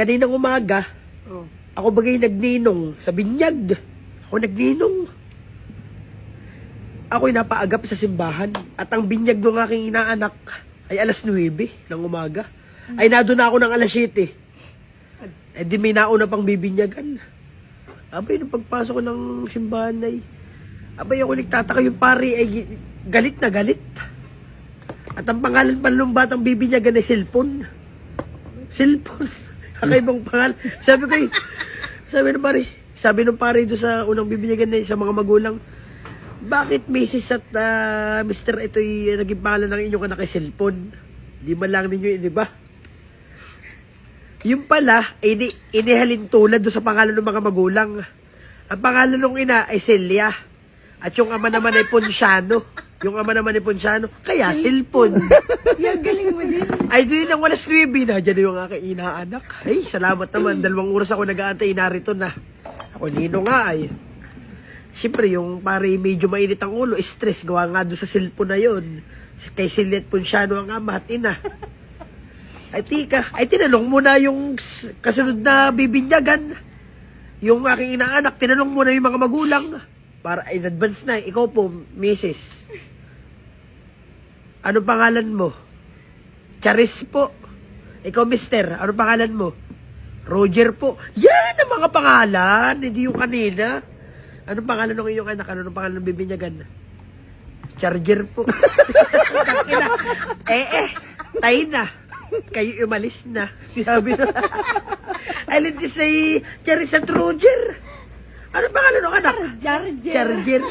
kaninang umaga, Oh. ako bagay nagninong sa binyag. Ako nagninong. Ako'y napaagap sa simbahan. At ang binyag ng aking inaanak ay alas 9 ng umaga. Ay nado na ako ng alas 7. Eh di may nauna pang bibinyagan. Abay, nung pagpasok ko ng simbahan ay, abay ako nagtataka yung pari ay galit na galit. At ang pangalan pa ng batang bibinyagan ay cellphone. Cellphone. Kakaibang pangalan. Sabi ng pare doon sa unang bibinyagan na sa mga magulang, bakit Mrs. at Mr. ito'y naging pangalan ng inyong anak ay cellphone? Di man lang ninyo, di ba? Yung pala, inihalin tulad doon sa pangalan ng mga magulang. Ang pangalan ng ina ay Celia. At yung ama naman ay Ponciano. Kaya cellphone. Yung galing mo din. Ay, doon ang walas 9 na. Diyan na yung aking inaanak. Ay, salamat naman. 2 oras ako nag-aantay, narito na. Ako nino nga ay. Siyempre, yung pare medyo mainit ang ulo, stress. Gawa nga doon sa cellphone na yun. Kay Celia at Ponciano ang ama at ina. Ay, tika. Ay, tinanong mo na yung kasunod na bibinyagan. Yung aking inaanak, tinanong mo na yung mga magulang. Para in advance na. Ikaw po, Mrs. Ano pangalan mo? Charis po. Ikaw, mister. Ano pangalan mo? Roger po. Yan ang mga pangalan. Hindi yung kanina. Ano pangalan ng inyong anak? Ano pangalan ng bibinyagan? Charger po. Tayo na. Kayo umalis na. Sabi na. I like to say, Charis at Roger. Ano pangalan ng anak? Charger. Charger.